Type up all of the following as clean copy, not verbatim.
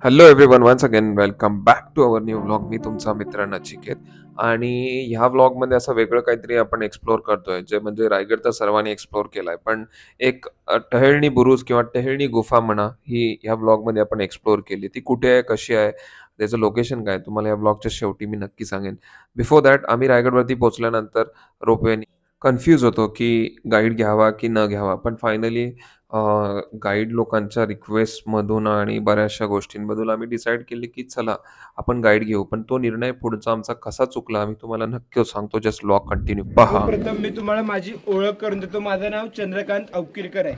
Hello everyone, once again welcome back to our new vlog. मी तुमचा मित्र नचिकेत. आणि ह्या व्लॉगमध्ये असं वेगळं काहीतरी आपण एक्सप्लोर करतोय, जे म्हणजे रायगड तर सर्वांनी एक्सप्लोर केलाय, पण एक टहेळणी बुरुज किंवा टहेळणी गुफा म्हणा, ही ह्या व्लॉगमध्ये आपण एक्सप्लोर केली. ती कुठे आहे, कशी आहे, त्याचं लोकेशन काय, तुम्हाला या व्लॉगच्या शेवटी मी नक्की सांगेन. बिफोर दॅट, आम्ही रायगडवरती पोहोचल्यानंतर रोपवेने कन्फ्यूज होतो की गाईड घ्यावा की न घ्यावा, पण फायनली गाईड लोकांच्या रिक्वेस्टमधून आणि बऱ्याचशा गोष्टींमधून आम्ही डिसाईड केले की चला आपण गाईड घेऊ. पण तो निर्णय पुढचा आमचा कसा चुकला आम्ही तुम्हाला नक्की सांगतो. जस्ट व्लॉग कंटिन्यू पहा. प्रथम मी तुम्हाला माझी ओळख करून देतो. माझं नाव चंद्रकांत अवकिरकर आहे.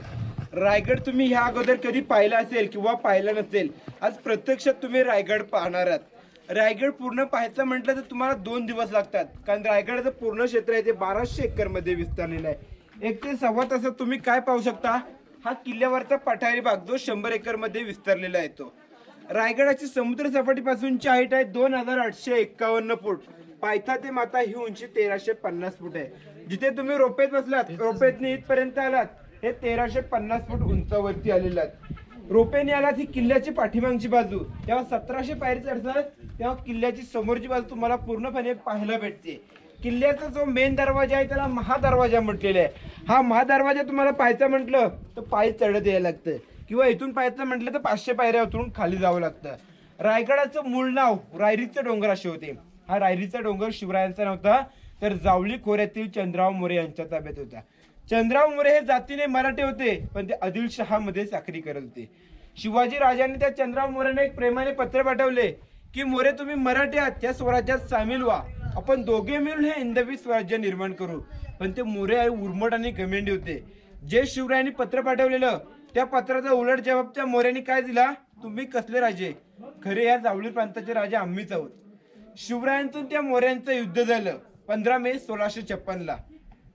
रायगड तुम्ही ह्या अगोदर कधी पाहिला असेल किंवा पाहिला नसेल, आज प्रत्यक्षात तुम्ही रायगड पाहणार आहात. रायगड पूर्ण पाहायचं म्हटलं तर तुम्हाला 2 दिवस लागतात, कारण रायगडचं पूर्ण क्षेत्र आहे ते 1200 एकर मध्ये विस्तारलेलं आहे. 1 ते सव्वा तासात तुम्ही काय पाहू शकता, हा किल्ल्यावरचा पठारी भाग जो 100 एकर मध्ये विस्तारलेला आहे. तो रायगडाची समुद्र सपाटीपासूनची हाईट आहे 2851 फूट. पायथा ते माता ही उंची 1350 फूट आहे. जिथे तुम्ही रोपेत बसलात, रोपेतनी इथपर्यंत आलात, हे 1350 फूट उंचावरती आलेलं आहे. रोपेने आलात ही किल्ल्याची पाठीमागची बाजू, तेव्हा 1700 पायरी चढतात, तेव्हा किल्ल्याची समोरची बाजू तुम्हाला पूर्णपणे पाहायला भेटते. किल्ल्याचा जो मेन दरवाजा आहे त्याला महादरवाजा म्हटलेला आहे. हा महादरवाजा तुम्हाला पाहायचा म्हटलं तर पायी चढत यायला लागतं, किंवा इथून पाहायचं म्हटलं तर 500 पायऱ्या उतरून खाली जावं लागतं. रायगडाचं मूळ नाव रायरीचा डोंगर असे होते. हा रायरीचा डोंगर शिवरायांचा नव्हता, तर जावळी खोऱ्यातील चंद्रराव मोरे यांच्या ताब्यात होता. चंद्रराव मोरे हे जातीने मराठे होते, पण ते आदिलशहा मध्ये चाकरी करत होते. शिवाजी राजांनी त्या चंद्रराव मोरेने एक प्रेमाने पत्र पाठवले की मोरे, तुम्ही मराठी आहात, त्या स्वराज्यात सामील व्हा, आपण दोघे मिळून हे हिंदवी स्वराज्य निर्माण करू. पण ते मोरे उर्मट आणि घमेंडी होते. जे शिवरायांनी पत्र पाठवलेलं त्या पत्राचा उलट जबाब त्या मोऱ्यांनी काय दिला, तुम्ही कसले राजे, खरे या जावळी प्रांताचे राजे आम्हीच आहोत. शिवरायांतून त्या मोऱ्यांचं युद्ध झालं 15 मे 1656 ला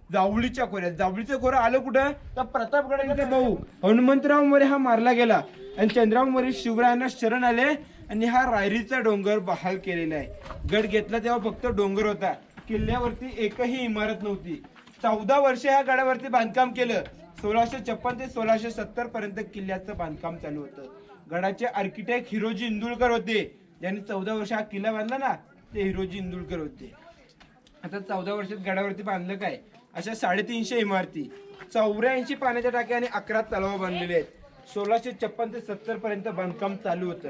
जावळीच्या खोऱ्यात. जावळीचं खोरं आलं कुठं, तर प्रतापगडाचा भाऊ हनुमंतराव मोरे हा मारला गेला, आणि चंद्रराव मोरे शिवरायांना शरण आले आणि हा रायरीचा डोंगर बहाल केलेला आहे. गड घेतला तेव्हा फक्त डोंगर होता, किल्ल्यावरती एकही इमारत नव्हती. 14 वर्ष ह्या गडावरती बांधकाम केलं. 1656 ते 1670 पर्यंत किल्ल्याचं बांधकाम चालू होतं. गडाचे आर्किटेक्ट हिरोजी इंदुलकर होते. ज्यांनी 14 वर्ष हा किल्ला बांधला ना, ते हिरोजी इंदुलकर होते. आता 14 वर्षात गडावरती बांधलं काय, अशा 350 इमारती, 84 पाण्याच्या टाक्या आणि 11 तलाव बांधलेले आहेत. 1656 ते 70 पर्यंत बांधकाम चालू होतं.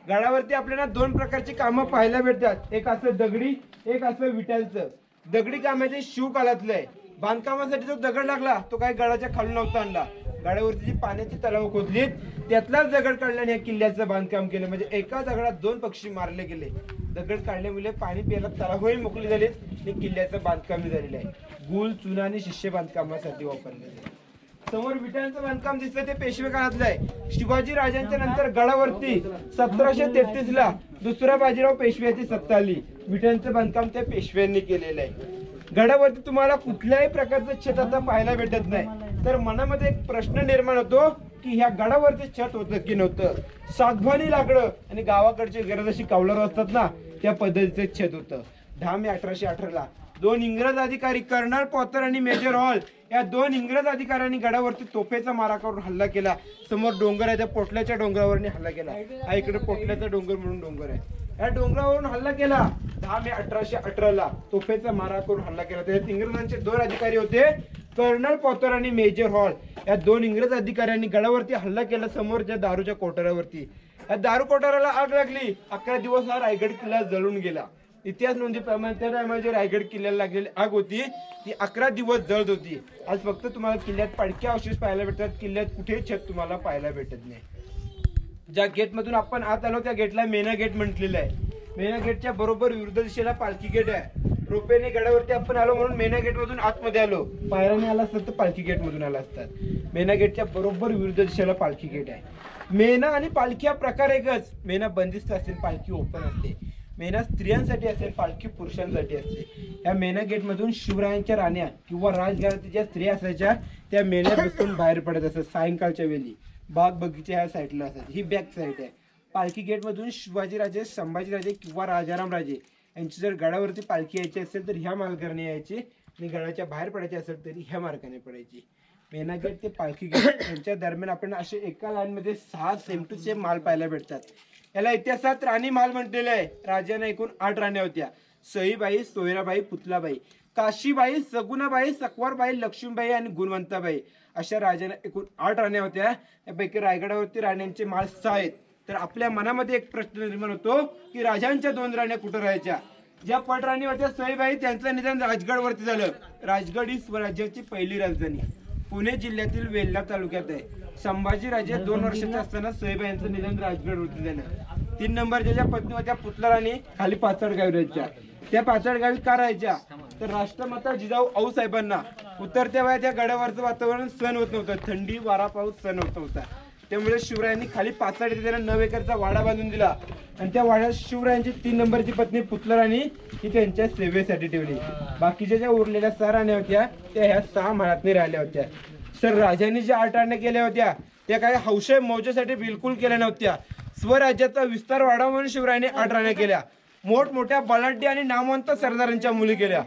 गडावरती आपल्याला 2 प्रकारची कामं पाहायला भेटतात, एक असं दगडी, एक असं विटांचं. दगडी कामाचे शिवकालातलं आहे. बांधकामासाठी जो दगड लागला तो काही गडाच्या खालून नव्हता आणला. गडावरती जी पाण्याची तलाव खोदलीत त्यातलाच दगड काढल्याने या किल्ल्याचं बांधकाम केलं. म्हणजे एका दगडात 2 पक्षी मारले गेले. दगड काढल्यामुळे पाणी प्यायला तलावही मोकळी झालीत आणि किल्ल्याचं बांधकाम झालेलं आहे. गुल, चुना आणि शिष्य बांधकामासाठी वापरलेले. समोर विटांचं बांधकाम दिसलं ते पेशवे काळातलं आहे. शिवाजी राजांच्या नंतर गडावरती 1733 ला दुसरा बाजीराव पेशव्याची सत्ता आली. विटांचं बांधकाम त्या पेशव्यांनी केलेलं आहे. गडावरती तुम्हाला कुठल्याही प्रकारचं छत आता पाहायला भेटत नाही. तर मनामध्ये एक प्रश्न निर्माण होतो की ह्या गडावरती छत होतं की नव्हतं. सागवानी लाकडं आणि गावाकडची गरज अशी कौलारू असतात ना, त्या पद्धतीचं छत होतं. 10 मे 1818 ला 2 इंग्रज अधिकारी कर्नल पॉटर आणि मेजर हॉल या 2 इंग्रज अधिकाऱ्यांनी गडावरती तोफेचा मारा करून हल्ला केला. समोर डोंगर आहे, त्या पोटल्याच्या डोंगरावरनी हल्ला केला. हा इकडे पोटल्याचा डोंगर म्हणून डोंगर आहे. या डोंगरावरून हल्ला केला 10 मे 1818 ला तोफेचा मारा करून हल्ला केला. त्यात इंग्रजांचे 2 अधिकारी होते, कर्नल पॉटर आणि मेजर हॉल. या 2 इंग्रज अधिकाऱ्यांनी गडावरती हल्ला केला समोरच्या दारूच्या कोठारावरती. या दारू कोठाराला आग लागली. 11 दिवस हा रायगड किल्ला जळून गेला. इतिहास नोंदीप्रमाणे त्या टायमाला जे रायगड किल्ल्याला लागलेली आग होती ती 11 दिवस जळत होती. आज फक्त तुम्हाला किल्ल्यात पडके अवशेष पाहायला भेटतात. किल्ल्यात कुठेही छत तुम्हाला पाहायला भेटत नाही. ज्या गेट मधून आपण आत आलो त्या गेटला मेना गेट म्हटलेलं आहे. मेना गेटच्या बरोबर विरुद्ध दिशेला पालखी गेट आहे. रोपेने गडावरती आपण आलो म्हणून मेना गेट मधून आतमध्ये आलो. पायऱ्याने आला असतात तर पालखी गेट मधून आला असतात. मेना गेटच्या बरोबर विरुद्ध दिशेला पालखी गेट आहे. मेना आणि पालखी हा प्रकार एकच. मेना बंदिस्त असेल, पालखी ओपन असते. मेना स्त्रियांसाठी असेल, पालखी पुरुषांसाठी असते. या मेना गेट मधून शिवरायांच्या राण्या किंवा राजघराण्याच्या ज्या स्त्रिया असायच्या त्या मेन्यात बसून बाहेर पडत असत. सायंकाळच्या वेळी बाग बगीचा ह्या साईडला असतात. ही बॅक साईड आहे. पालखी गेट मधून शिवाजीराजे, संभाजीराजे किंवा राजाराम राजे यांची जर गडावरती पालखी यायची असेल तर ह्या मार्गाने यायची, आणि गडाच्या बाहेर पडायची असेल तरी ह्या मार्गाने पडायची. मेना गेट ते पालखी गेट यांच्या दरम्यान आपण असे एका लाईन मध्ये 6 सेम टू सेम माल पाहायला भेटतात. याला इतिहासात राणी महाल म्हटलेलं आहे. राजाने एकूण 8 राण्या होत्या. सईबाई, सोयराबाई, पुतलाबाई, काशीबाई, सगुणाबाई, सकवारबाई, लक्ष्मीबाई आणि गुणवंताबाई अशा राजाने एकूण 8 राण्या होत्या. यापैकी रायगडावरती राण्यांचे माळ 6 आहेत. तर आपल्या मनामध्ये एक प्रश्न निर्माण होतो की राजांच्या 2 राण्या कुठं राहायच्या. ज्या पटराणी होत्या सईबाई, त्यांचं निधन राजगडवरती झालं. राजगड ही स्वराज्याची पहिली राजधानी पुणे जिल्ह्यातील वेल्हा तालुक्यात आहे. संभाजी राजे 2 वर्षाचे असताना सईबाई यांचं निधन राजगडवरती झालं. 3 नंबरच्या ज्या पत्नी होत्या पुतला राणी खाली पाचड गावी राहायच्या. त्या पाचड गावी का राहायच्या तर राष्ट्रमाता जिजाऊ आऊसाहेबांना उतरत्या वयात त्या गडावरचं वातावरण सहन होत नव्हतं. थंडी, वारा, पाऊस सहन होत नव्हता. त्यामुळे शिवरायांनी खाली पाचड येथे त्यांना 9 एकरचा वाडा बांधून दिला आणि त्या वाड्यात शिवरायांची 3 नंबरची पत्नी पुतला राणी ही त्यांच्या सेवेसाठी ठेवली. बाकीच्या ज्या उरलेल्या 6 राण्या होत्या त्या ह्या 6 महालात राहिल्या होत्या. सर राजांनी ज्या 8 राण्या केल्या होत्या त्या काही हौशे मौजेसाठी बिलकुल केल्या नव्हत्या. स्वराज्याचा विस्तार वाढावा म्हणून शिवरायांनी 8 राण्या केल्या. मोठमोठ्या बलाढ्य आणि नामवंत सरदारांच्या मुली केल्या.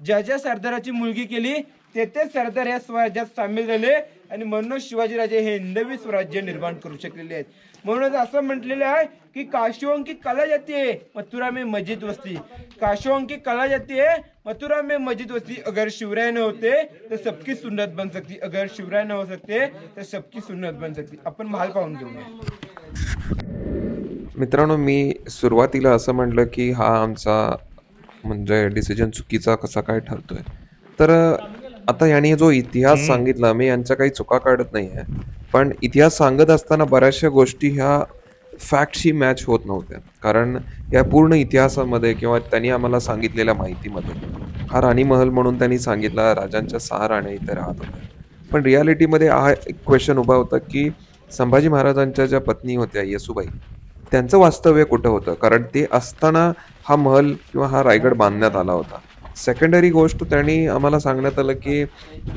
ज्या ज्या सरदाराची मुलगी केली ते सरदार या स्वराज्यात सामील झाले आणि म्हणून शिवाजीराजे हे हिंदवी स्वराज्य निर्माण करू शकलेले आहेत. म्हणूनच असं म्हटलेलं आहे की काशियों की कला जाती है मथुरा में मस्जिद वस्ती. काशियों की कला जाती है मथुरा में मस्जिद वस्ती. अगर शिवराय न होते तर सबकी सुन्नत बन सकती. अगर शिवराय न हो सकते तर सबकी सुन्नत बन सकती. आपण महाल पाहून घेऊया. मित्रांनो, मी सुरुवातीला असं म्हटलं की हा आमचा म्हणजे डिसिजन चुकीचा कसा काय ठरतोय. तर आता याने जो इतिहास सांगितला, मी यांच्या काही चुका काढत नाही आहे, पण इतिहास सांगत असताना बऱ्याचशा गोष्टी ह्या फॅक्टशी मॅच होत नव्हत्या. कारण या पूर्ण इतिहासामध्ये किंवा त्यांनी आम्हाला सांगितलेल्या माहितीमध्ये हा राणी महल म्हणून त्यांनी सांगितला, राजांच्या 6 राण्या इथे राहत होत्या. पण रियालिटीमध्ये हा एक क्वेश्चन उभा होता की संभाजी महाराजांच्या ज्या पत्नी होत्या येसूबाई, त्यांचं वास्तव्य कुठं होतं. कारण ते असताना हा महल किंवा हा रायगड बांधण्यात आला होता. सेकंडरी गोष्ट त्यांनी आम्हाला सांगण्यात आलं की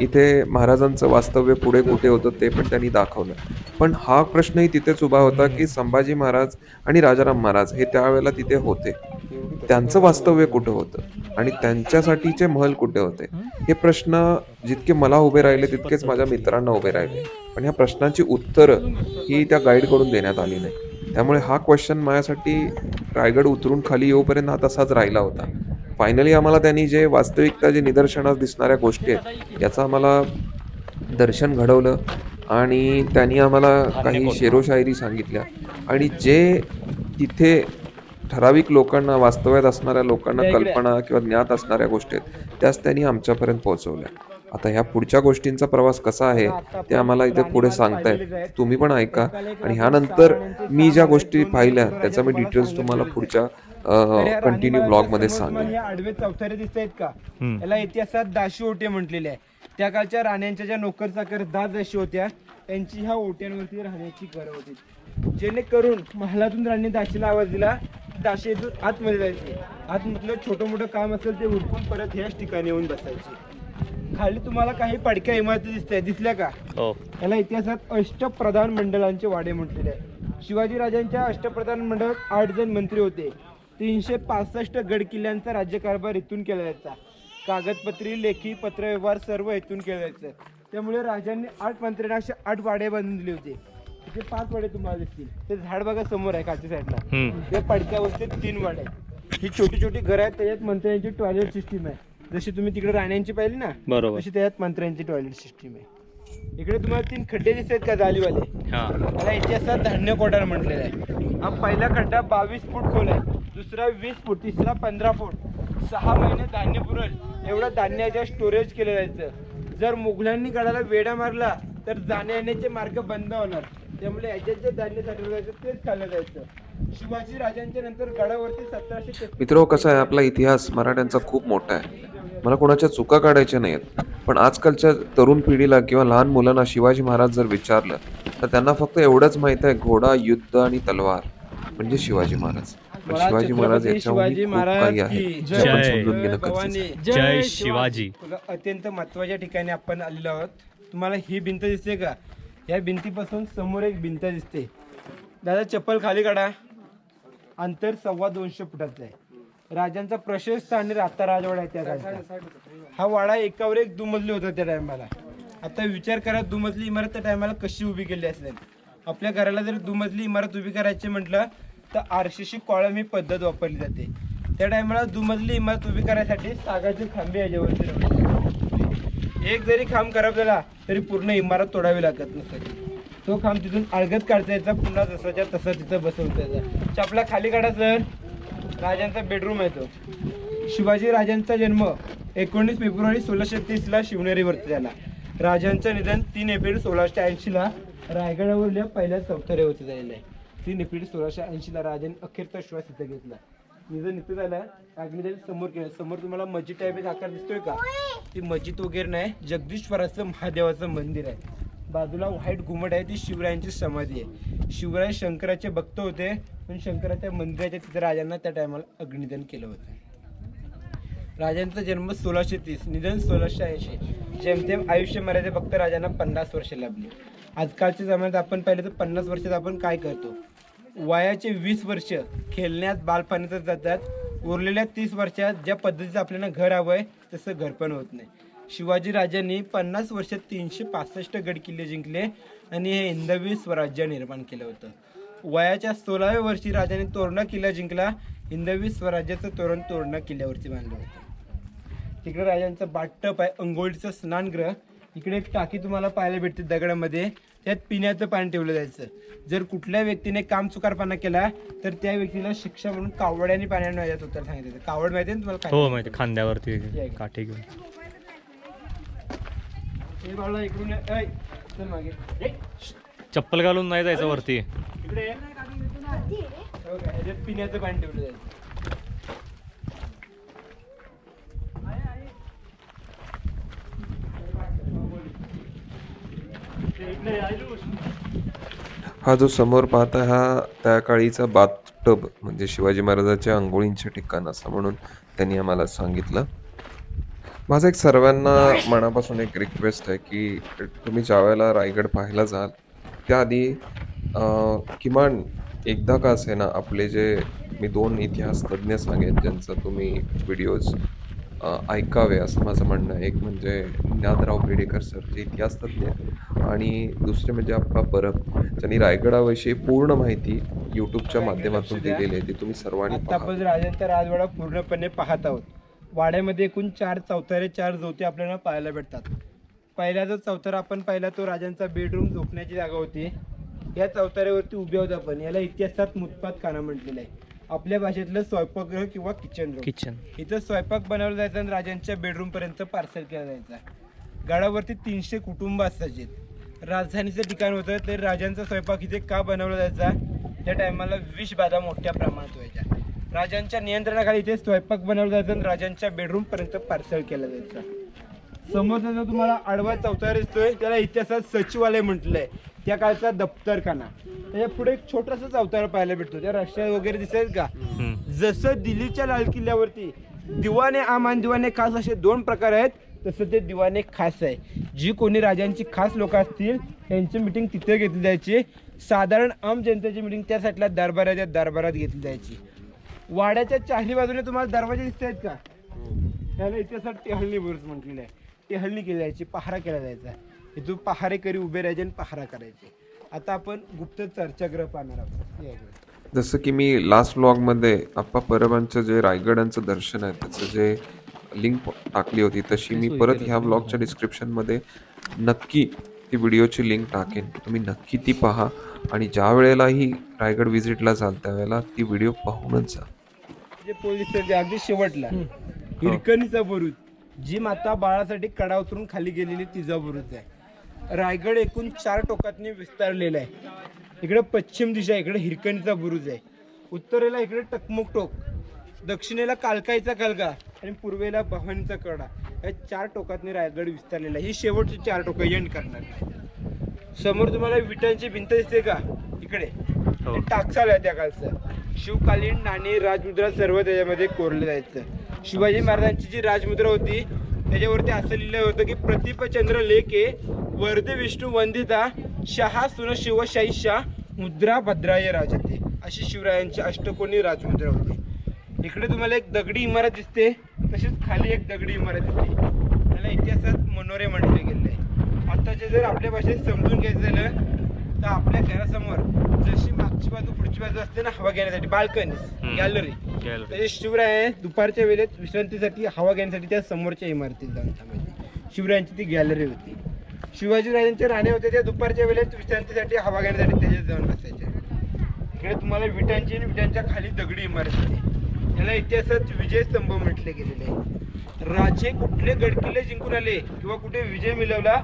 इथे महाराजांचं वास्तव्य पुढे कुठे होतं ते पण त्यांनी दाखवलं. पण हा प्रश्नही तिथेच उभा होता की संभाजी महाराज आणि राजाराम महाराज हे त्यावेळेला तिथे होते, त्यांचं वास्तव्य कुठं होतं आणि त्यांच्यासाठीचे महल कुठे होते. हे प्रश्न जितके मला उभे राहिले तितकेच माझ्या मित्रांना उभे राहिले. पण ह्या प्रश्नांची उत्तरं ही त्या गाईडकडून देण्यात आली नाही. त्यामुळे हा क्वेश्चन माझ्यासाठी रायगड उतरून खाली येऊपर्यंत हा तसाच राहिला होता. फायनली आम्हाला त्यांनी जे वास्तविकता, जे निदर्शनास दिसणाऱ्या गोष्टी आहेत याचं आम्हाला दर्शन घडवलं आणि त्यांनी आम्हाला काही शेरोशायरी सांगितल्या आणि जे तिथे ठराविक लोकांना, वास्तव्यात असणाऱ्या लोकांना कल्पना किंवा ज्ञात असणाऱ्या गोष्टी आहेत त्याच त्यांनी आमच्यापर्यंत पोहोचवल्या. आता ह्या पुढच्या गोष्टींचा प्रवास कसा आहे ते आम्हाला इथे पुढे सांगतायत, तुम्ही पण ऐका. आणि ह्यानंतर मी ज्या गोष्टी पाहिल्या त्याचा मी डिटेल्स तुम्हाला पुढच्या कंटिन्यू ब्लॉग मध्ये सांगेन. आडवे चौथारे दिसत आहेत का, याला इतिहासात दाशी ओटे म्हटलेले आहे. त्या काळच्या राण्यांच्या ज्या नोकर चाकर दासी होत्या त्यांची ह्या ओट्यांवरती राहण्याची गरज होती. जेणेकरून महालातून राणी दाशीला आवाज दिला, दाशी इथून आतमध्ये जायची. आतमधलं छोटं मोठं काम असेल ते उरकून परत ह्याच ठिकाणी येऊन बसायची. खाली तुम्हाला काही पडक्या इमारती दिसल्या का, याला इतिहासात अष्टप्रधान मंडळांचे वाडे म्हटलेले आहे. शिवाजी राजांच्या अष्टप्रधान मंडळात 8 जण मंत्री होते. 365 गड किल्ल्यांचा राज्यकारभार इथून केला जायचा. कागदपत्री, लेखी, पत्रव्यवहार सर्व इथून केलं जायचं. त्यामुळे राजांनी 8 मंत्र्यांना असे 8 वाडे बांधून दिले होते. इथे 5 वाडे तुम्हाला दिसतील. ते झाड बघा समोर आहे खालच्या साईडला, त्या पडक्यावरती 3 वाडे आहेत. ही छोटी छोटी घरं आहेत, त्याच्यात मंत्र्यांची टॉयलेट सिस्टीम आहे. जशी तुम्ही तिकडे राण्यांची पाहिली ना तशी त्याच्यात मंत्र्यांची टॉयलेट सिस्टीम आहे. इकडे तुम्हाला 3 खड्डे दिसत आहेत का जालीवाले, त्याला इतिहासात धान्य कोठार म्हटलेला आहे. हा पहिला खड्डा 22 फूट खोल आहे, दुसरा 20 फूट, तिसरा 15 फूट. 6 महिने धान्य पुरेल एवढं धान्याच्या स्टोरेज केलं जायचं. जर मुघलांनी गडाला वेढा मारला तर जाण्या येण्याचे मार्ग बंद होणार. त्यामुळे याच्यात जे धान्य साठवलं जायचं तेच खाल्लं जायचं. शिवाजी राजांच्या नंतर गडावरती 1700. मित्र, कसा आहे आपला इतिहास मराठ्यांचा खूप मोठा आहे. मला कोणाच्या चुका काढायच्या नाहीत, पण आजकालच्या तरुण पिढीला किंवा लहान मुलांना शिवाजी महाराज जर विचारलं तर त्यांना फक्त एवढंच माहित आहे, घोडा, युद्ध आणि तलवार म्हणजे शिवाजी महाराज. पण शिवाजी महाराज याच्याहून खूप काही आहे जे आपण समजून घेणं गरजेचं आहे. जय शिवाजी. अत्यंत महत्वाच्या ठिकाणी आपण आलेलो आहोत. तुम्हाला ही भिंत दिसते का, या भिंतीपासून समोर एक भिंत दिसते. दादा चप्पल खाली काढा. अंतर 250 फुटाचं आहे. राजांचा प्रशस्त आणि राता राजवाडा आहे त्या काळचा. हा वाडा एकावर एक दुमजली होता त्या टायमाला. आता विचार करा, दुमजली इमारत त्या टायमाला कशी उभी केली असेल. आपल्या घराला जर दुमजली इमारत उभी करायची म्हटलं तर आरसीसी कॉलम ही पद्धत वापरली जाते. त्या टायमाला दुमजली इमारत उभी करायसाठी सागाचे खांबे याच्यावरती लावले. एक जरी खांब खराब झाला तरी पूर्ण इमारत तोडावी लागत नसायची. तो खांब तिथून अलगद काढता यायचा, पुन्हा जसाच्या तसा तिथं बसवता यायचा. चपला खाली काढा सर. राजांचा बेडरूम आहे तो. शिवाजी राजांचा जन्म 19 फेब्रुवारी 1630 शिवनेरीवरती झाला. राजांचं निधन 3 एप्रिल 1680 रायगडावरल्या पहिल्या चौथऱ्यावरती झालेलं आहे. 3 एप्रिल 1680 राजांनी अखेरचा श्वास इथं घेतला. निधन इथं झालं. अग्निदेव समोर केलं. समोर तुम्हाला मस्जिद टाईप एक आकार दिसतोय का? ती मस्जिद वगैरे नाही, जगदीश्वराचं महादेवाचं मंदिर आहे. बाजूला व्हाईट घुमट आहे, ती शिवरायांची समाधी आहे. शिवराय शंकराचे भक्त होते, पण शंकराच्या मंदिराच्या तिथे राजांना त्या टायमाला अग्निदान केलं होतं. राजांचा जन्म 1630, निधन 1680. जेमतेम आयुष्य मर्यादे फक्त राजांना 50 वर्ष लाभली. आजकालच्या जमान्यात आपण पाहिलं तर 50 वर्षात आपण काय करतो? वयाचे 20 वर्ष खेळण्यात बालपणातच जातात. उरलेल्या 30 वर्षात ज्या पद्धतीचं आपल्याला घर हवं आहे तसं घर पण होत नाही. शिवाजी राजांनी 50 वर्षात 365 गड किल्ले जिंकले आणि हे हिंदवी स्वराज्य निर्माण केलं होतं. वयाच्या 16व्या वर्षी राजाने तोरणा किल्ला जिंकला. हिंदवी स्वराज्याचं तोरण तोरणा किल्ल्यावरती बांधलं होतं. तिकडे राजांचं बाथटब आहे, अंघोळीचं स्नानगृह. इकडे एक टाकी तुम्हाला पाहायला भेटते दगडामध्ये, त्यात पिण्याचं पाणी ठेवलं जायचं. जर कुठल्या व्यक्तीने कामचुकारपणा केला तर त्या व्यक्तीला शिक्षा म्हणून कावड्याने पाण्याने याच्यात उतर सांगितलं. कावड माहिती ना तुम्हाला? हो माहिती, खांद्यावरती काठी घेऊन. हे बाळा इकडून ऐ, चल मागे. चप्पल घालून नाही जायचं वरती. इकडे ये. हो का, याच्यात पिण्याचं पाणी ठेवलं जायचं. हा जो समोर पाहता हा त्या काळीचा बाथटब म्हणजे शिवाजी महाराजांच्या अंघोळींचे ठिकाण असं म्हणून त्यांनी आम्हाला सांगितलं. माझा एक सर्वांना मनापासून एक रिक्वेस्ट आहे की तुम्ही ज्या वेळेला रायगड पाहायला जाल त्याआधी किमान एकदा का असेना आपले जे मी 2 इतिहास तज्ज्ञ सांगेन ज्यांचं तुम्ही व्हिडिओज ऐकावे असं माझं म्हणणं आहे. एक म्हणजे ज्ञानराव पेडेकर सर जे इतिहास तज्ज्ञ आहेत आणि दुसरे म्हणजे आप्पा परब ज्यांनी रायगडाविषयी पूर्ण माहिती यूट्यूबच्या माध्यमातून दिलेली आहे. ती तुम्ही सर्वांनी आता पहा. आपण राजांचा राजवाडा पूर्णपणे पाहत आहोत. वाड्यामध्ये एकूण 4 चौथरे 4 जोते आपल्याला पाहायला भेटतात. पहिला जो चौथरा आपण पाहिला तो राजांचा बेडरूम, झोपण्याची जागा होती. या चौथऱ्यावरती उभे होत आपण. याला इतिहासात मुत्पात खाना म्हटलेलं आहे. आपल्या भाषेतलं स्वयंपाकगृह किंवा किचन रूम. किचन. इथं स्वयंपाक बनवला जायचा आणि राजांच्या बेडरूम पर्यंत पार्सल केला जायचा. गडावरती 300 कुटुंब असायचे. राजधानीचं ठिकाण होतं ते राजांचा स्वयंपाक इथे का बनवला जायचा? त्या टायमाला विषबाधा मोठ्या प्रमाणात व्हायच्या. राजांच्या नियंत्रणाखाली इथे स्वयंपाक बनवला जायचा आणि राजांच्या बेडरूम पर्यंत पार्सल केला जायचा. समोरचा जो तुम्हाला आडवा चौथरा दिसतोय त्याला इतिहासात सचिवालय म्हटलंय. त्या काळचा दप्तरखाना. त्याच्या पुढे एक छोटासा चौथरा पाहायला भेटतो. त्या रस्त्या वगैरे दिसत का? जसं दिल्लीच्या लाल किल्ल्यावरती दिवाने आम आणि दिवाने खास असे 2 प्रकार आहेत, तसं ते दिवाने खास आहे. जी कोणी राजांची खास लोक असतील त्यांची मिटिंग तिथे घेतली जायची. साधारण आम जनतेची मिटिंग त्या साईडला दरबाराच्या दरबारात घेतली जायची. वाड्याच्या चारही बाजूने तुम्हाला दरवाजे दिसत आहेत का? त्याला इतिहासात टेहळणी बुरुज म्हटलेलं आहे. टेहळणी केली जायची, पहारा केला जायचा. इथून पहारेकरी उभे राहायचे आणि पहारा करायचे. आता आपण गुप्त चर्चागृह पाहणार आहोत. जसं की मी लास्ट व्लॉगमध्ये आप्पा परबांचं जे रायगडांचं दर्शन आहे त्याचं जे लिंक टाकली होती तशी मी परत ह्या व्लॉगच्या डिस्क्रिप्शनमध्ये नक्की ती व्हिडिओची लिंक टाकेन. तुम्ही नक्की ती पहा आणि ज्या वेळेलाही रायगड व्हिजिटला जाल त्यावेळेला ती व्हिडिओ पाहूनच जा. जे पोलीस अगदी शेवटला हिरकणीचा बुरुज, जी माता बाळासाठी कडा उतरून खाली गेलेली तिचा बुरुज आहे. रायगड एकूण 4 टोकातनी विस्तारलेला आहे. इकडे पश्चिम दिशा, इकडे हिरकणीचा बुरुज आहे. उत्तरेला इकडे टकमुक टोक, दक्षिणेला कालकाईचा कलगा आणि पूर्वेला भवानीचा कडा. या 4 टोकातनी रायगड विस्तारलेला आहे. ही शेवटची 4 टोकं एंड करणार नाही. समोर तुम्हाला विटांची भिंत दिसते का? इकडे टाकसाल आहे त्या काळचं. शिवकालीन नाणी, राजमुद्रा सर्व त्याच्यामध्ये कोरले जायचं. शिवाजी महाराजांची जी राजमुद्रा होती त्याच्यावरती असं लिहिलं होतं की प्रतिपचंद्र लेखे वर्धे विष्णू वंदिता शहा सुन शिवशाही शाह मुद्रा भद्राय राजते, अशी शिवरायांची अष्टकोनी राजमुद्रा होती. इकडे तुम्हाला एक दगडी इमारत दिसते, तसेच खाली एक दगडी इमारत दिसते. त्याला इतिहासात मनोरे म्हटले गेले आहे. आताचे जर आपल्या भाषेत समजून घ्यायचं झालं तर आपल्या घरासमोर जशी मागची बाजू पुढची बाजू असते ना हवा घेण्यासाठी बाल्कनी गॅलरी, त्याचे शिवराय दुपारच्या वेळेत विश्रांतीसाठी हवा घेण्यासाठी त्या समोरच्या इमारतीत जाऊन थांबायचे. शिवरायांची ती गॅलरी होती. शिवाजीराजांचे राणे होते ते दुपारच्या वेळेत विश्रांतीसाठी हवा घेण्यासाठी त्याच्यात जाऊन बसायचे. इकडे तुम्हाला विटांची आणि विटांच्या खाली दगडी इमारत आहे. याला इतिहासात विजय स्तंभ म्हटले गेलेले आहे. राजे कुठले गडकिल्ले जिंकून आले किंवा कुठे विजय मिळवला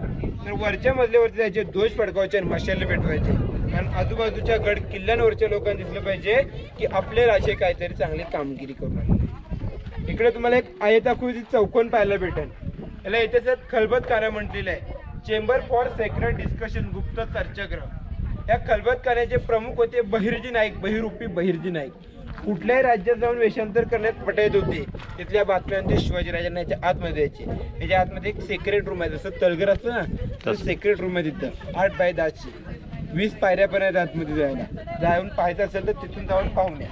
तर वरच्या मजल्यावरती जायचे, ध्वज फडकावायचे आणि मशाल पेटवायचे. कारण आजूबाजूच्या गड किल्ल्यांवरच्या लोकांना दिसलं पाहिजे की आपले राजे काहीतरी चांगली कामगिरी करून आले. इकडे तुम्हाला एक आयताकृती चौकोन पाहायला भेटेल. याला इतिहासात खलबतखाना म्हटलेलं आहे. चेंबर फॉर सेक्रेट डिस्कशन, गुप्त चर्चागृह. या खलबतखान्याचे प्रमुख होते बहिर्जी नाईक, बहिरूपी बहिर्जी नाईक. कुठल्याही राज्यात जाऊन वेषांतर करण्यात पटायत होते. तिथल्या बातम्यांचे शिवाजीराजांना याच्या आतमध्ये यायचे. याच्या आतमध्ये एक सेक्रेट रूम आहे, जसं तलगर असतं ना तर सेक्रेट रूम आहे. तिथं 8 बाय 10 20 पायऱ्यापर्यंत आतमध्ये जाऊन पाहायचं असेल तर तिथून जाऊन पाहून या.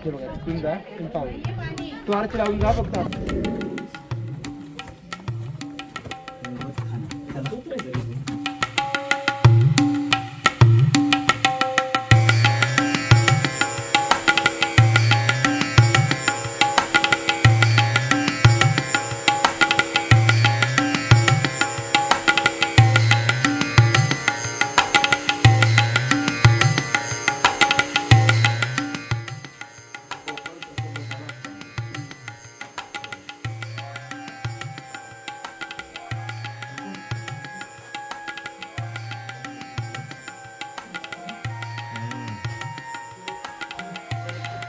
हे बघा, तिथून जा, तिथून पाहून टॉर्च लावून जा फक्त.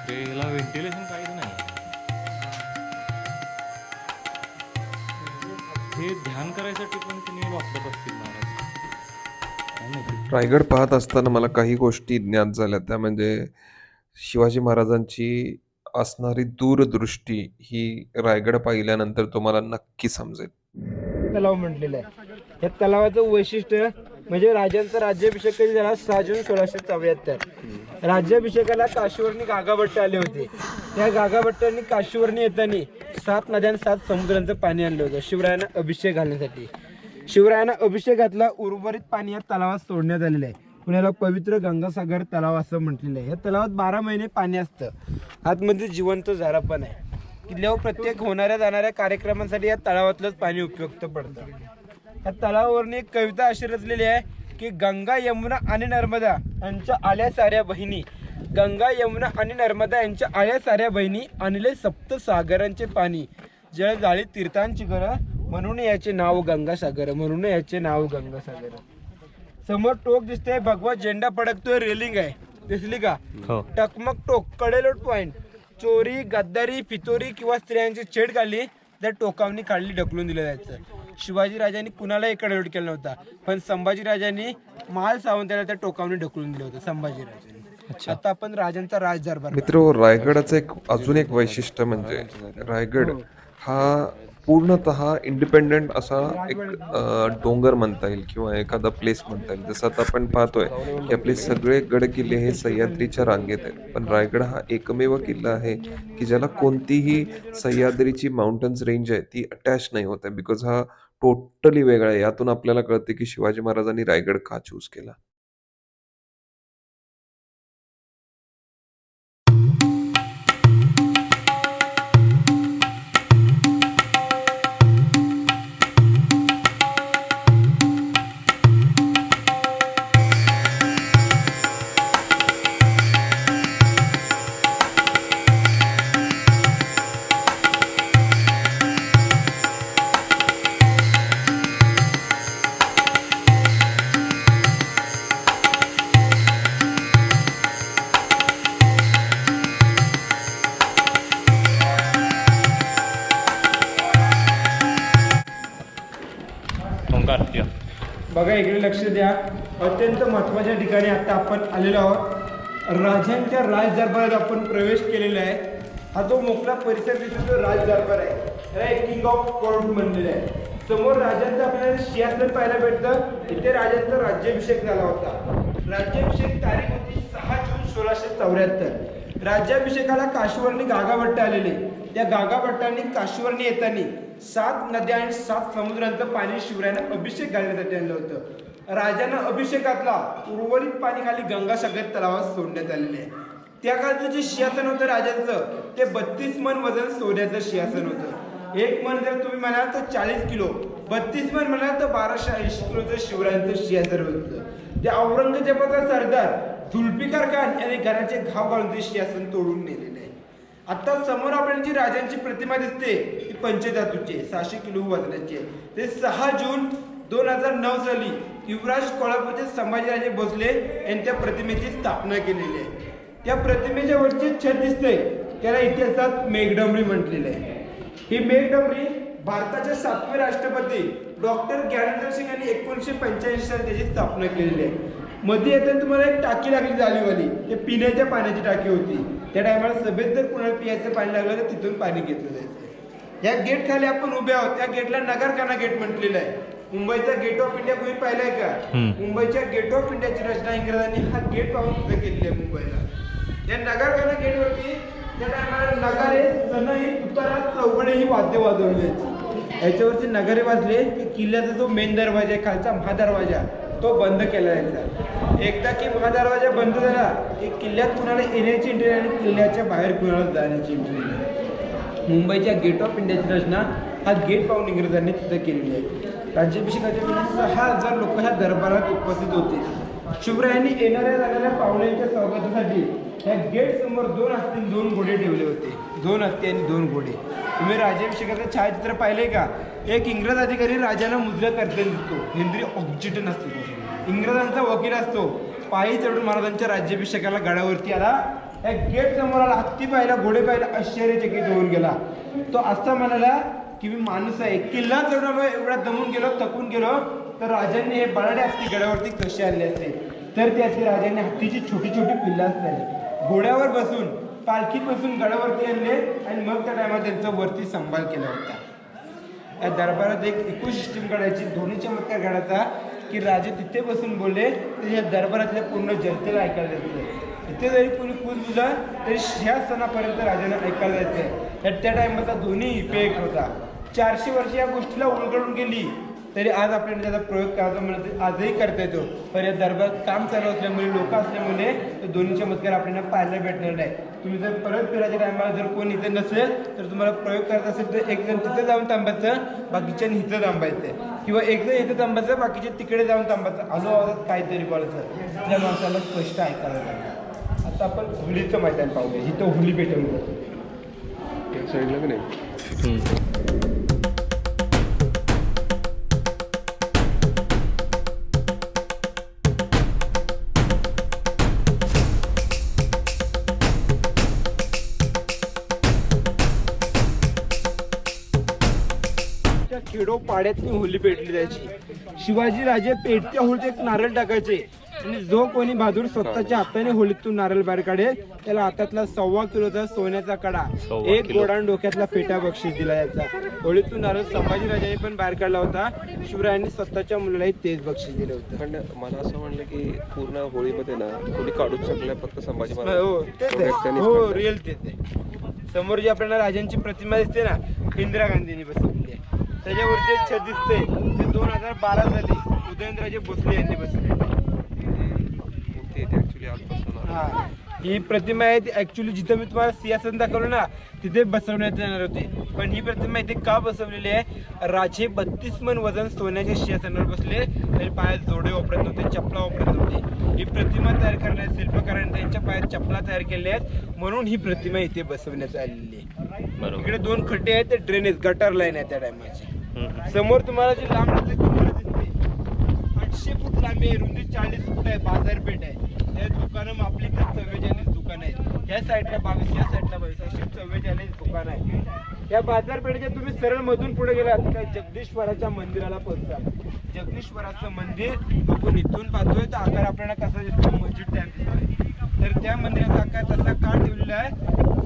याला व्हेंटिलेशन काहीच नाही. हे ध्यान करायसाठी पण तिने वापरत असतील महाराज. काय माहिती. रायगड पाहत असताना मला काही गोष्टी ज्ञात झाल्या. त्या म्हणजे शिवाजी महाराजांची असणारी दूरदृष्टी ही रायगड पाहिल्यानंतर तुम्हाला नक्की समजेल. तलाव म्हटलेलं आहे. या तलावाचं वैशिष्ट्य म्हणजे राजांचा राज्याभिषेक कधी झाला 6 जून 1674. राज्याभिषेकाला काशीवरनी गागाभट्ट आले होते. त्या गागाभट्टांनी काशीवरनी येताना 7 नद्या आणि 7 समुद्रांचं पाणी आणलं होतं शिवरायांना अभिषेक घालण्यासाठी. शिवरायांना अभिषेक घातला, उर्वरित पाणी या तलावात सोडण्यात आलेलं आहे. पुण्याला पवित्र गंगासागर तलाव असं म्हटलेलं आहे. या तलावात 12 महिने पाणी असतं. आतमध्ये जिवंत झरा पण आहे. किल्ल्यावर प्रत्येक होणाऱ्या जाणाऱ्या कार्यक्रमांसाठी या तलावातलंच पाणी उपयुक्त पडतं. या तलावावरून एक कविता अशी रचलेली आहे की गंगा यमुना आणि नर्मदा यांच्या आल्या साऱ्या बहिणी, गंगा यमुना आणि नर्मदा यांच्या आल्या साऱ्या बहिणी, आणले सप्त सागरांचे पाणी, जळ जाळी तीर्थांची घर, म्हणून याचे नाव गंगासागर, म्हणून याचे नाव गंगासागर. समोर टोक दिसतंय, भगवा झेंडा फडकतोय, रेलिंग आहे, दिसली का? हो. टकमक टोक, कडेलोट पॉइंट. चोरी, गद्दारी, पितोरी किंवा स्त्रियांची छेड काढली तर टोकावनी काढली, ढकलून दिलं जायचं. शिवाजी राजांनी कुणालाही कडेलोट केला नव्हता, पण संभाजी राजांनी माल सावंताला त्या टोकावनी ढकलून दिलं होतं संभाजी राजांनी. आता आपण राजांचा राज दरबार. मित्र, रायगडाचं अजून एक वैशिष्ट्य म्हणजे रायगड हा पूर्णतः इंडिपेंडेंट असा एक डोंगर म्हणता येईल किंवा एखादा प्लेस म्हणता येईल. जसं आता आपण पाहतोय की आपले सगळे गड किल्ले हे सह्याद्रीच्या रांगेत आहेत, पण रायगड हा एकमेव किल्ला आहे की ज्याला कोणतीही सह्याद्रीची माउंटन्स रेंज आहे ती अटॅच नाही होत आहे. बिकॉज हा टोटली वेगळा आहे. यातून आपल्याला कळते की शिवाजी महाराजांनी रायगड का चूज केला. बघा, इकडे लक्ष द्या. अत्यंत महत्त्वाच्या ठिकाणी आता आपण आलेलो आहोत. राजांच्या राज दरबारात आपण प्रवेश केलेला आहे. हा जो मोकळा परिसर दिसतो तो राज दरबार आहे. त्याला एक किंग ऑफ कोर्ट म्हणलेलं आहे. समोर राजांचं आपल्याला सिंहासन पाहायला भेटतं. इथे राजांचा राज्याभिषेक झाला होता. राज्याभिषेक तारीख होती 6 जून 1674. राज्याभिषेकाला काशीवरनी गागाभट्ट आलेले. त्या गागाभट्टांनी काशीवरनी येताना 7 नद्या आणि 7 समुद्रांचं पाणी शिवरायांना अभिषेक घालण्यासाठी आणलं होतं. राजानं अभिषेकातला उर्वरित पाणी खाली गंगासागर तलावात सोडण्यात आलेले आहे. त्या काळचं जे सिंहासन होतं राजांचं ते 32 मन वजन सोन्याचं सिंहासन होतं. 1 मन जर तुम्ही म्हणाल तर 40 किलो, 32 मन म्हणाल तर 1280 किलोचं शिवरायांचं सिंहासन होतं. त्या औरंगजेबाचा सरदार जुल्फिकार खान याने घराचे घाव घालून ते सिंहासन तोडून नेलेले आहे. आता समोर आपल्याला जी राजांची प्रतिमा दिसते ती पंचधातूची 600 किलो वजनाची आहे. ते 6 जून 2009 साली युवराज कोल्हापूरचे संभाजीराजे भोसले यांनी त्या प्रतिमेची स्थापना केलेली आहे. त्या प्रतिमेच्या वरचे छत दिसतंय त्याला इतिहासात मेघडंबरी म्हटलेलं आहे. ही मेघडंबरी भारताचे 7वे राष्ट्रपती डॉक्टर ज्ञानेंद्र सिंग यांनी 1985 साली त्याची स्थापना केलेली आहे. मध्ये येताना तुम्हाला एक टाकी लागली जालीवाली, ते पिण्याच्या पाण्याची टाकी होती. त्या टायमाला सभेत जर कुणाला पियाचं पाणी लागलं तर तिथून पाणी घेतलं जायचं. या गेट खाली आपण उभे आहोत, त्या गेटला नगरखाना गेट म्हटलेलं आहे. मुंबईचा गेट ऑफ इंडिया कोणी पाहिलाय का? मुंबईच्या गेट ऑफ इंडियाची रचना इंग्रजांनी हा गेट पाहून सुद्धा केलेली आहे मुंबईला. या नगरखाना गेटवरती त्या टायमाला नगारे, सनई, तुतारा, चौघडे ही वाद्य वाजवली जायची. याच्यावरती नगारे वाजले की किल्ल्याचा जो मेन दरवाजा आहे, खालचा महादरवाजा, तो बंद केला जायचा. एकदा की महादरवाजा बंद झाला की किल्ल्यात कुणाला येण्याची एंट्री आणि किल्ल्याच्या बाहेर कुणाला जाण्याची एंट्री. मुंबईच्या गेट ऑफ इंडियाची रचना हा गेट पाहून इंग्रजांनी तिथं केलेली आहे. राज्याभिषेकाच्या वेळी 6000 लोक ह्या दरबारात उपस्थित होते. शिवरायांनी येणाऱ्या जाणाऱ्या पाहुण्यांच्या स्वागतासाठी ह्या गेट समोर 2 हत्ती 2 घोडे ठेवले होते. 2 हत्ती आणि 2 घोडे. तुम्ही राज्याभिषेकाचं छायाचित्र पाहिले का? एक इंग्रज अधिकारी राजाला मुजरा करताना दिसतो. हेनरी ऑक्सिटन असतो तो, इंग्रजांचा वकील असतो. पायी चढून महाराजांच्या राज्याभिषेकाला गडावरती आला. या गेट समोर आला, हत्ती पाहिला, घोडे पाहिला, आश्चर्यचकित होऊन गेला. तो असा म्हणाला की मी माणूस आहे, किल्ला चढवलो, एवढा दमून गेलो, थकून गेलो, तर राजांनी हे बराडे हत्ती गडावरती कसे आणले असते? तर त्याची राजांनी हत्तीची छोटी छोटी पिल्लं असतात घोड्यावर बसून पालखीत बसून गडावरती आणले आणि मग त्या टायमात त्यांचा वरती सांभाळ केला होता. या दरबारात एक इकोसिस्टीम काढायची, दोन्ही चमत्कार काढायचा की राजे तिथे बसून बोलले तर या दरबारातल्या पूर्ण जनतेला ऐकायला जायचं. इथे जरी कोणी कुजबुजा तरी ह्या सणापर्यंत राजांना ऐकायला जायचं. त्या टायमाचा दोन्ही इफेक्ट होता. 400 वर्ष या गोष्टीला उलगडून गेली तरी आज आपल्याला त्याचा प्रयोग करायचा म्हणत आजही करता येतो. पण या दरबारात काम चालू असल्यामुळे, लोक असल्यामुळे दोन्ही चमत्कार आपल्याला पाहायला भेटणार नाही. तुम्ही जर परत फिरायच्या टायमाला जर कोण इथे नसेल तर तुम्हाला प्रयोग करायचा असेल तर एक जण तिथं जाऊन थांबायचं, बाकीच्यांनी इथं थांबायचं, किंवा एक जण इथं थांबायचं, बाकीचे तिकडे जाऊन थांबायचं. आलो आवाजात काहीतरी बोलायचं, त्या माणसाला स्पष्ट ऐकायला जायचं. आता आपण होलीचं मैदान पाहूया, इथं होली पेटवली जाते. एक साईडला की नाही खेडोपाड्यातली होली पेटली जायची. शिवाजी राजे पेटत्या होळीत एक नारळ टाकायचे आणि जो कोणी बहादूर स्वतःच्या हाताने होलीतून नारळ बाहेर काढेल त्याला हातातला 1.25 किलोचा सोन्याचा कडा, 1 गोडाण डोक्यातला पेटा बक्षीस दिला जायचा. होळीतून नारळ संभाजी राजांनी पण बाहेर काढला होता. शिवरायांनी स्वतःच्या मुलालाही तेच बक्षीस दिलं होतं. पण मला असं म्हणलं की पूर्ण होळीमध्ये ना कोणी काढूच शकलं, फक्त संभाजी महाराज. हो तेच आहे, हो रिअल तेच आहे. समोर जी आपल्याला राजांची प्रतिमा दिसते ना, इंदिरा गांधींनी बसवली आहे. त्याच्यावरचे छत दिसते ते 2012 साली उदयनराजे भोसले यांनी बसवले. हा, ही प्रतिमा आहे ती ऍक्च्युली जिथं मी तुम्हाला सिंहासन दाखवलं ना तिथे बसवण्यात येणार होते. पण ही प्रतिमा इथे का बसवलेली आहे? राजे 32 मन वजन सोन्याच्या सिंहासनावर बसले तरी पायात जोडे वापरत नव्हते, चपला वापरत नव्हते. ही प्रतिमा तयार करण्यात शिल्पकारांनी त्यांच्या पायात चपला तयार केल्या आहेत म्हणून ही प्रतिमा इथे बसवण्यात आलेली आहे. इकडे 2 खड्डे आहेत, ते ड्रेनेज गटर लाईन आहे त्या टायमाची. समोर तुम्हाला जी लांब दिसते 800 फूट लांबी आहे, रुंदी 40 फूट आहे, बाजारपेठ आहे. त्या दुकानं आपली 44 दुकान आहेत. या साईडला 22, या साईडला 22, अशी 44 दुकान आहे. या बाजारपेठेच्या तुम्ही सरळ मधून पुढे गेलात काय जगदीश्वराच्या मंदिराला पोहोचाल. जगदीश्वराचं मंदिर आपण इथून पाहतोय तर आकार आपल्याला कसा दिसतो, मस्जिद टाइप दिसतोय. तर त्या मंदिराचा आकार तसा का ठेवलेला आहे?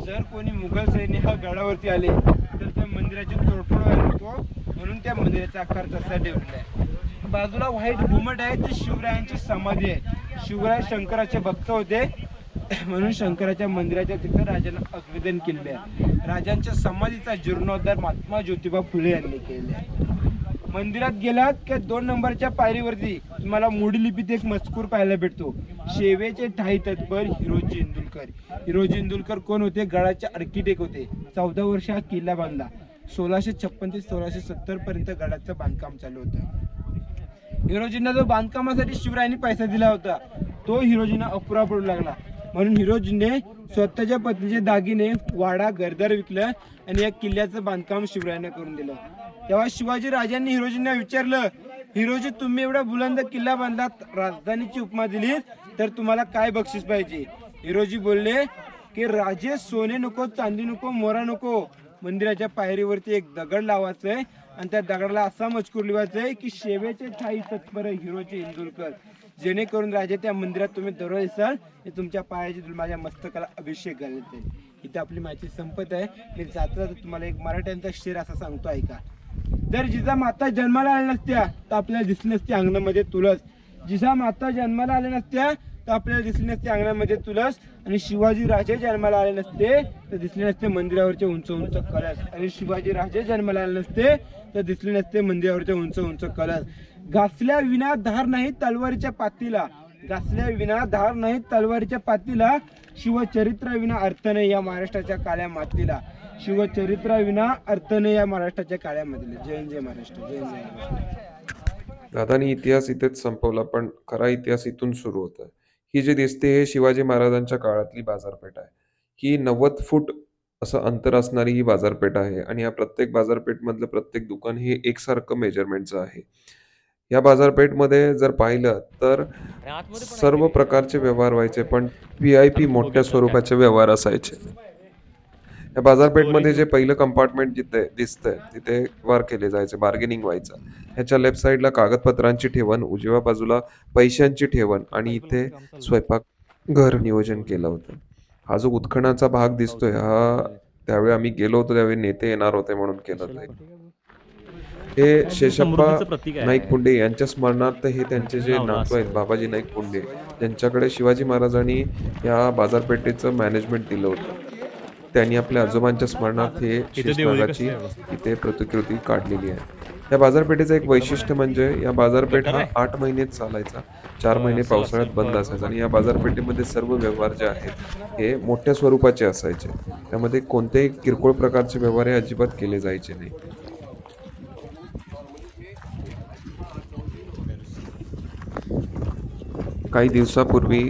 जर कोणी मुघल सैनिक गडावरती आले तर त्या मंदिराची तोडफोड व्हायला नको म्हणून त्या मंदिराचा आकार तसा ठेवलेला आहे. बाजूला व्हाईट घुमट आहे, ते शिवरायांची समाधी आहे. शिवराय शंकराचे भक्त होते म्हणून शंकराच्या मंदिराच्या तिथं राजांना अभिवादन केलेले आहे. राजांच्या समाधीचा जीर्णोद्धार महात्मा ज्योतिबा फुले यांनी केलेला आहे. मंदिरात गेलात की 2 नंबरच्या पायरीवरती तुम्हाला मोडी लिपीत एक मजकूर पाहायला भेटतो. शेवेचे ठाई तत्पर हिरोजी इंदुलकर. हिरोजी इंदुलकर कोण होते? गडाचे आर्किटेक्ट होते. 14 वर्ष हा किल्ला बांधला. 1656 ते 1670 पर्यंत गडाचं बांधकाम चालू होतं. हिरोजींना जो बांधकामासाठी शिवरायांनी पैसा दिला होता तो हिरोजींना अपुरा पडू लागला. म्हणून हिरोजीने स्वतःच्या पत्नीचे दागिने, वाडा, घरदार विकलं आणि या किल्ल्याचं बांधकाम शिवरायांना करून दिलं. तेव्हा शिवाजी राजांनी हिरोजींना विचारलं, हिरोजी तुम्ही एवढा बुलंद किल्ला बांधलात, राजधानीची उपमा दिली, तर तुम्हाला काय बक्षीस पाहिजे? हिरोजी बोलले की राजे सोने नको, चांदी नको, मोरा नको. मंदिराच्या पायरीवरती एक दगड लावायचंय आणि त्या दगडाला असा मजकूर लिहायचंय की शेवेचे ठाई तत्पर हिरोजी इंदुलकर. जेणेकरून राजे त्या मंदिरात तुम्ही दररोज असाल तुमच्या पायाची माझ्या मस्तकाला अभिषेक घालत आहे. इथे आपली माहिती संपत आहे. मी जाता तुम्हाला एक मराठ्यांचा शेर असा सांगतो ऐका. जर जिजा माता जन्माला आल्या नसत्या तर आपल्याला दिसली नसती अंगणामध्ये तुळस. जिजा माता जन्माला आल्या नसत्या तर आपल्याला दिसली नसते अंगणामध्ये तुळस. आणि शिवाजी राजे जन्माला आले नसते तर दिसले नसते मंदिरावरचे उंच उंच कलश. आणि शिवाजी राजे जन्माला आले नसते तर दिसले नसते मंदिरावरचे उंच उंच कलश. घासल्या विना धार नाही तलवारीच्या पातीला. घासल्या विना धार नाही तलवारीच्या पातीला. शिवचरित्रा विना अर्थ नाही या महाराष्ट्राच्या काळ्या मातीला. शिवचरित्रा विना अर्थ नाही या महाराष्ट्राच्या काळ्या मातीला. जय जय महाराष्ट्र, जय जय महाराष्ट्र. दादानी इतिहास इथेच संपवला, पण खरा इतिहास इथून सुरू होतोय. ही जी दिसते हे शिवाजी महाराजांच्या काळातली बाजारपेठ आहे. ही 90 फूट असं अंतर असणारी ही बाजारपेठ आहे आणि या प्रत्येक बाजारपेठ मधलं प्रत्येक दुकान हे एकसारखं मेजरमेंटचं आहे. या बाजारपेठमध्ये जर पाहिलं तर सर्व प्रकारचे व्यवहार व्हायचे, पण VIP मोठ्या स्वरूपाचे व्यवहार असायचे. या बाजारपेठमध्ये जे पहिलं कंपार्टमेंट जिथे दिसतंय तिथे व्यवहार केले जायचे, बार्गेनिंग व्हायचं. ह्याच्या लेफ्ट साईडला कागदपत्रांची ठेवण, उजव्या बाजूला पैशांची ठेवण आणि इथे स्वयंपाक घर नियोजन केलं होतं. हा जो उत्खननाचा भाग दिसतोय हा त्यावेळी आम्ही गेलो होतो त्यावेळी नेते येणार होते म्हणून केलं होतं. हे शेषप्पा नाईक पुंडे यांच्या स्मरणार्थ हे त्यांचे जे नातू आहेत बाबाजी नाईक पुंडे त्यांच्याकडे शिवाजी महाराजांनी या बाजारपेठेचं मॅनेजमेंट दिलं होतं. त्यांनी आपल्या आजोबांच्या स्मरणार्थ हे शेषनागाची इथे प्रतिकृती काढलेली आहे. या बाजारपेठेचं एक वैशिष्ट्य म्हणजे या बाजारपेठ हा 8 महिने चालायचा. 4 महिने पावसाळ्यात बंद असायचा आणि या बाजारपेठेमध्ये सर्व व्यवहार जे आहेत हे मोठ्या स्वरूपाचे असायचे. त्यामध्ये कोणत्याही किरकोळ प्रकारचे व्यवहार हे अजिबात केले जायचे नाही. काही दिवसापूर्वी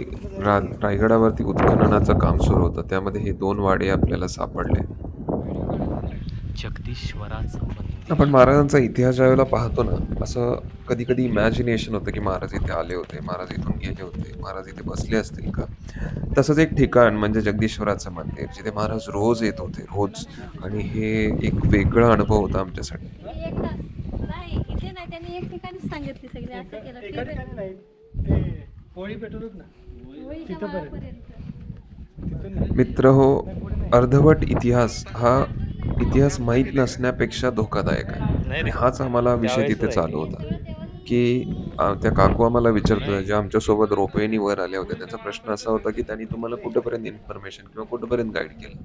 रायगडावरती उत्खननाचं काम सुरू होतं. त्यामध्ये हे 2 वाडे आपल्याला सापडले. जगदीश्वराचं मंदिर. आपण महाराजांचा इतिहास ज्यावेळेला पाहतो ना असं कधी कधी इमॅजिनेशन होतं की महाराज इथे आले होते, महाराज इथून गेले होते, महाराज इथे बसले असतील का. तसंच एक ठिकाण म्हणजे जगदीश्वराचं मंदिर जिथे महाराज रोज येत होते, रोज. आणि हे एक वेगळा अनुभव होता आमच्यासाठी. नाही इथे नाही, त्यांनी एक ठिकाणीच सांगितली सगळी असं केलं पोळी पेटवत ना होळीच्या माळापर्यंत. मित्र हो, अर्धवट इतिहास हा इतिहास माहीत नसण्यापेक्षा धोकादायक आहे. आणि हाच आम्हाला विषय तिथे चालू होता की त्या काकू आम्हाला विचारत होत्या ज्या आमच्यासोबत रोपवेनी वर आल्या होत्या. त्यांचा प्रश्न असा होता की त्यांनी तुम्हाला कुठेपर्यंत इन्फॉर्मेशन किंवा कुठेपर्यंत गाईड केलं.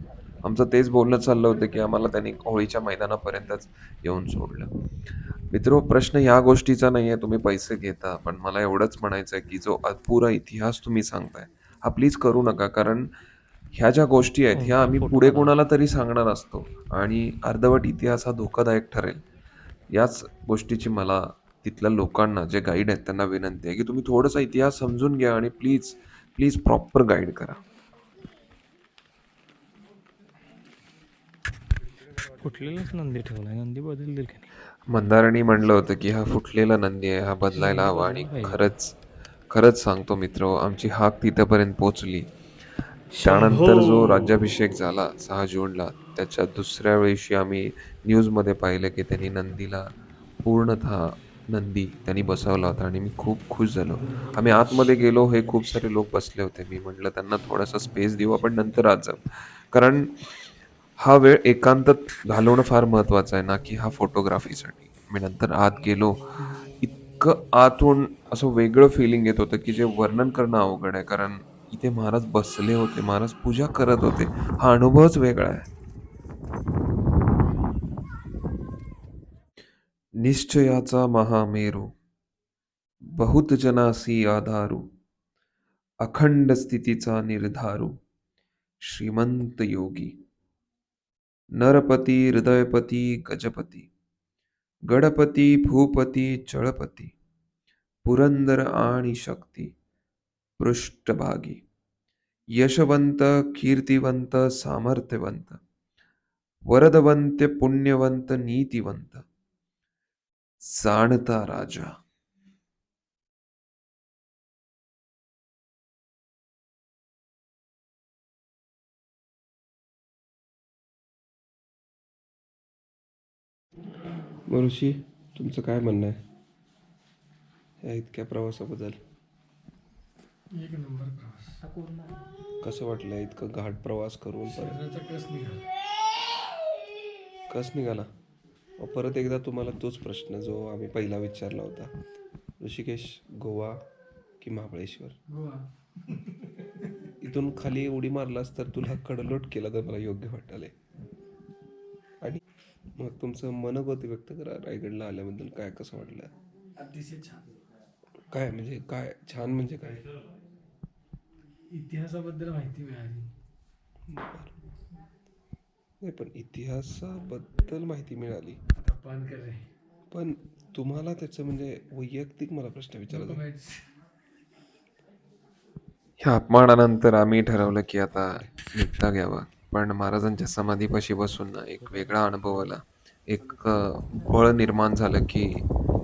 आमचं तेच बोलणं चाललं होतं की आम्हाला त्यांनी होळीच्या मैदानापर्यंतच येऊन सोडलं. मित्रो, प्रश्न ह्या गोष्टीचा नाही आहे तुम्ही पैसे घेता, पण मला एवढंच म्हणायचं आहे की जो पुरा इतिहास तुम्ही सांगताय हा प्लीज करू नका. कारण ह्या ज्या गोष्टी आहेत ह्या आम्ही पुढे कोणाला तरी सांगणार असतो आणि अर्धवट इतिहास हा धोकादायक ठरेल. याच गोष्टीची मला तिथल्या लोकांना जे गाईड आहेत त्यांना विनंती आहे की तुम्ही थोडासा इतिहास समजून घ्या आणि प्लीज प्लीज प्रॉपर गाईड करा. फुटलेलाच नंदी ठेवलाय, नंदी बदलतील का नाही? मंदारांनी म्हणलं होतं की हा फुटलेला नंदी आहे, हा बदलायला हवा. आणि खरंच खरंच सांगतो मित्र, आमची हाक तिथपर्यंत पोचली. त्यानंतर जो राज्याभिषेक झाला 6 जूनला त्याच्या दुसऱ्या वेळी आम्ही न्यूजमध्ये पाहिलं की त्यांनी नंदीला पूर्णतः नंदी त्यांनी बसवला होता आणि मी खूप खुश झालो. आम्ही आतमध्ये गेलो, हे खूप सारे लोक बसले होते. मी म्हटलं त्यांना थोडासा स्पेस देऊ, आपण नंतर आत जाऊ. कारण हा वेळ एकांतात घालवणं फार महत्त्वाचं आहे ना की हा फोटोग्राफीसाठी. मी नंतर आत गेलो, इतकं आतून असं वेगळं फिलिंग येत होतं की जे वर्णन करणं अवघड आहे. कारण इथे महाराज बसले होते, महाराज पूजा करत होते. हा अनुभवच वेगळा आहे. निश्चयाचा महामेरू बहुत जनासी आधारू अखंड स्थितीचा निर्धारू श्रीमंत योगी नरपती हृदयपती गजपती गणपती भूपती चळपती पुरंदर आणि शक्ती पृष्ठभागी यशवंत कीर्तिवंत सामर्थ्यवंत वरदवंत पुण्यवंत नीतिवंत जाणता राजा. मनुषी, तुमचं काय म्हणणं आहे या इतक्या प्रवासाबद्दल? एक नंबर प्रवास. कसं वाटलं इतकं घाट प्रवास करून परत? शरीराचा कस निघाला. कस निघाला? मग परत एकदा तुम्हाला तोच प्रश्न जो आम्ही पहिला विचारला होता, ऋषिकेश गोवा की महाबळेश्वर? गोवा. इथून खाली उडी मारलास तर तुला कडलोट केला तर मला योग्य वाटायलंय. आणि मग तुमचं मनोगत व्यक्त करा रायगडला आल्याबद्दल. काय कसं वाटलं? अतिशय छान. काय म्हणजे काय छान म्हणजे काय? इतिहासाबद्दल माहिती मिळाली. नाही, पण इतिहासाबद्दल माहिती मिळाली, पानकर रे. पण तुम्हाला त्याचं म्हणजे वैयक्तिक मला प्रश्न विचारायचा आहे. ह्या अपमानानंतर आम्ही ठरवलं की आता निघता घ्यावा. पण महाराजांच्या समाधीपाशी बसून ना एक वेगळा अनुभव आला. एक बळ निर्माण झालं की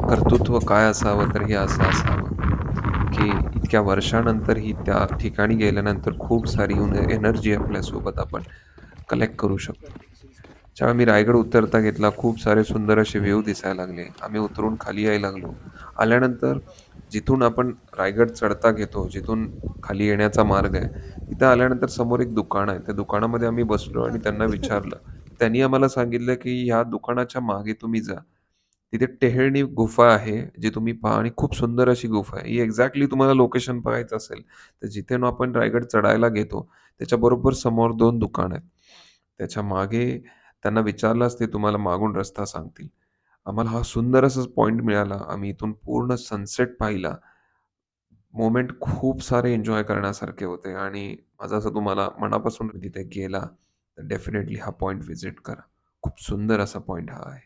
कर्तृत्व काय असावं तर हे असं असावं, की इतक्या वर्षानंतरही त्या ठिकाणी गेल्यानंतर खूप सारी एनर्जी आपल्यासोबत आपण कलेक्ट करू शकतो. जेव्हा मी रायगड उतरता घेतला, खूप सारे सुंदर असे व्ह्यू दिसायला लागले. आम्ही उतरून खाली यायला लागलो. आल्यानंतर जिथून आपण रायगड चढता घेतो, जिथून खाली येण्याचा मार्ग आहे, तिथं आल्यानंतर समोर एक दुकान आहे. त्या दुकानामध्ये आम्ही बसलो आणि त्यांना विचारलं. त्यांनी आम्हाला सांगितलं की ह्या दुकानाच्या मागे तुम्ही जा. तिथे टेहेळणी गुफा आहे, जी तुम्ही पहा आणि खूप सुंदर अशी गुफा आहे. ही एक्झॅक्टली तुम्हाला लोकेशन पाहायचं असेल, तर जिथून आपण रायगड चढायला घेतो, त्याच्याबरोबर समोर 2 दुकानं आहेत. त्याच्या मागे त्यांना विचारलंच ते तुम्हाला मागून रस्ता सांगतील. आम्हाला हा सुंदर असा पॉइंट मिळाला. आम्ही इथून पूर्ण सनसेट पाहिला. मोमेंट खूप सारे एन्जॉय करण्यासारखे होते आणि माझं असं तुम्हाला मनापासून तिथे गेला, तर डेफिनेटली हा पॉइंट व्हिजिट करा. खूप सुंदर असा पॉइंट हा आहे.